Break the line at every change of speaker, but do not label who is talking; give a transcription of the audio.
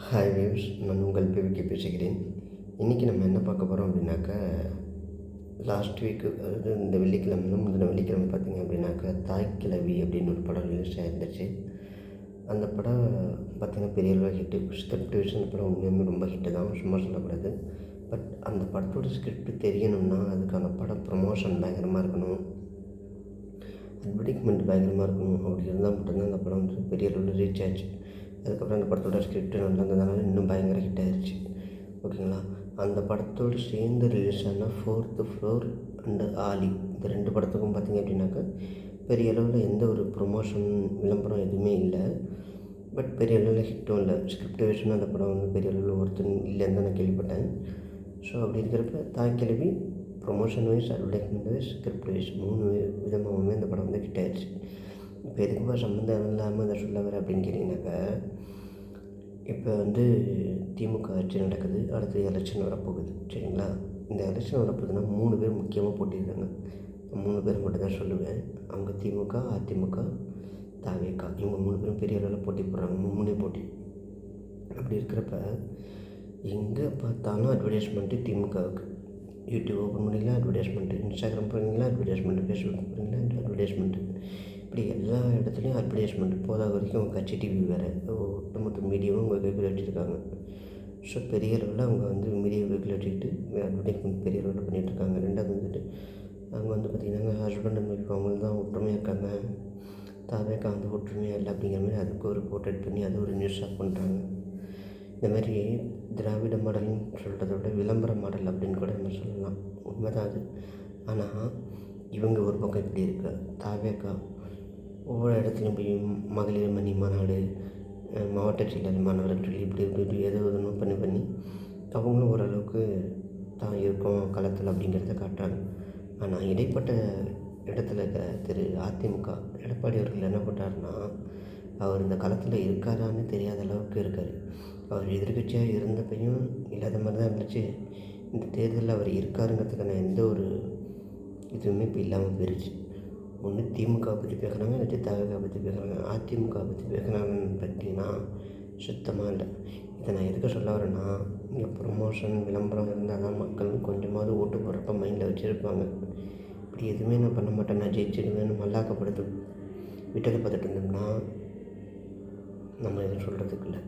Hi views, நான் உங்கள் PVK பேசுகிறேன். இன்றைக்கி நம்ம என்ன பார்க்க போகிறோம் அப்படின்னாக்கா, லாஸ்ட் வீக்கு அதாவது இந்த வெள்ளிக்கிழமை முந்தின வெள்ளிக்கிழமை பார்த்திங்க அப்படின்னாக்கா, தாய் கிழவி அப்படின்னு ஒரு படம் ரிலீஸ் ஆகிருந்துச்சு. அந்த படம் பார்த்திங்கன்னா பெரிய அளவில் ஹிட்டு. ஸ்கிரிப்ட் விஷயம் அந்த படம் உண்மையுமே ரொம்ப ஹிட்டு தான், சும்மா சொல்லக்கூடாது. பட் அந்த படத்தோட ஸ்கிரிப்ட் தெரியணும்னா அதுக்கான படம் ப்ரொமோஷன் பயங்கரமாக இருக்கணும், அட்வர்டைஸ்மெண்ட் பயங்கரமாக இருக்கணும். அப்படி இருந்தால் மட்டும்தான் அந்த படம் வந்து பெரிய அளவில் ரீச் ஆச்சு. அதுக்கப்புறம் அந்த படத்தோட ஸ்கிரிப்ட் நல்லா இருந்ததுனால இன்னும் பயங்கர ஹிட் ஆயிடுச்சு. ஓகேங்களா? அந்த படத்தோடு சேர்ந்து ரிலீஸ் ஆன 4th ஃப்ளோர் அண்டு ஆலி, இந்த 2 படத்துக்கும் பார்த்திங்க அப்படின்னாக்கா பெரிய அளவில் எந்த ஒரு ப்ரொமோஷன் விளம்பரம் எதுவுமே இல்லை. பட் பெரிய அளவில் ஹிட்டும் இல்லை. ஸ்கிரிப்ட் வைஸ்னு அந்த படம் வந்து பெரிய அளவில் ஒருத்தர் இல்லைன்னு தான் நான் கேள்விப்பட்டேன். ஸோ அப்படி இருக்கிறப்ப தாய் கிழவி promotion wise, advertisement wise, script wise 3 விதமாகவுமே அந்த படம் வந்து ஹிட் ஆயிடுச்சு. இப்போ எதுக்குமா சம்மந்தம் இல்லாமல் அதை சொல்ல வர அப்படின்னு கேட்டிங்கனாக்கா, இப்போ வந்து திமுக ஆட்சி நடக்குது, அடுத்து எலெக்ஷன் வரப்போகுது. சரிங்களா? இந்த எலெக்ஷன் வரப்போகுதுன்னா 3 பேர் முக்கியமாக போட்டியிருக்காங்க. 3 பேர் மட்டும் தான் சொல்லுவேன். அவங்க திமுக, அதிமுக, தவேகா, இவங்க 3 பேரும் பெரிய அளவில் போட்டி போடுறாங்க. 3 போட்டி. அப்படி இருக்கிறப்ப எங்கே பார்த்தாலும் அட்வர்டைஸ்மெண்ட்டு திமுகவுக்கு. யூடியூப் ஓப்பன் பண்ணிங்களா அட்வர்டைஸ்மெண்ட்டு, இன்ஸ்டாகிராம் போகிறீங்களா அட்வர்டைஸ்மெண்ட்டு, ஃபேஸ்புக் போகிறீங்களா அட்வர்டைஸ்மெண்ட்டு, இப்படி எல்லா இடத்துலையும் அட்வர்டைஸ்மெண்ட். போதாத வரைக்கும் அவங்க கட்சி டிவி வேறு, ஒட்டுமொத்த மீடியாவும் அவங்க கைக்குள்ளே வச்சுருக்காங்க. ஸோ பெரிய அளவில் அவங்க வந்து மீடியா கைக்குள்ளே வச்சுக்கிட்டு அட்வர்டைஸ்மெண்ட் பெரிய அளவில் பண்ணிகிட்ருக்காங்க. 2வது வந்துட்டு அவங்க வந்து பார்த்திங்கன்னா ஹஸ்பண்ட் அண்ட் ஒய்ஃப் அவங்க தான் ஒற்றுமையாக இருக்காங்க, தாவேக்கா வந்து ஒற்றுமையாக இல்லை அப்படிங்கிற மாதிரி அதுக்கு ஒரு போர்ட்ரேட் பண்ணி அதை ஒரு நியூஸாக பண்ணுறாங்க. இந்த மாதிரி திராவிட மாடல்னு சொல்கிறத விட விளம்பர மாடல் அப்படின்னு கூட நம்ம சொல்லலாம். உண்மைதான் அது. ஆனால் இவங்க ஒரு பக்கம் இப்படி இருக்கு, தாவேக்கா ஒவ்வொரு இடத்துலையும் போய் மகளிர் மணி மாநாடு, மாவட்ட செயலர் மாநாடுன்னு சொல்லி இப்படி ஏதோ ஒன்று பண்ணி அவங்களும் ஓரளவுக்கு தான் இருக்கோம் களத்தில் அப்படிங்கிறத காட்டுறாங்க. ஆனால் இடைப்பட்ட இடத்துல திரு அதிமுக எடப்பாடி அவர்கள் என்ன பண்ணுறாருன்னா, அவர் இந்த களத்தில் இருக்காரான்னு தெரியாத அளவுக்கு இருக்கார். அவர் எதிர்கட்சியாக இருந்தப்பையும் இல்லாத மாதிரி தான் இருந்துச்சு. இந்த தேர்தலில் அவர் இருக்காருங்கிறதுக்கான எந்த ஒரு இதுவுமே இப்போ இல்லாமல் போயிடுச்சு. ஒன்று திமுக பற்றி பேசுகிறாங்க, இல்லாட்டி தவேகா பற்றி பேசுகிறாங்க. அதிமுக பற்றி பேசுகிறாங்கன்னு பார்த்தீங்கன்னா சுத்தமாக இல்லை. இதை நான் எதுக்கு சொல்ல வரேன்னா, இங்கே ப்ரொமோஷன் விளம்பரம் இருந்தால் தான் மக்கள் கொஞ்சமாவது ஓட்டு போடுறப்ப மைண்டில் வச்சுருப்பாங்க. இப்படி எதுவுமே நான் பண்ண மாட்டேன், நான் ஜெயிச்சிடுவேன்னு மல்லாக்கப்படுத்து விட்டதை பார்த்துட்டு இருந்தோம்னா நம்ம எதுவும் சொல்கிறதுக்கு இல்லை.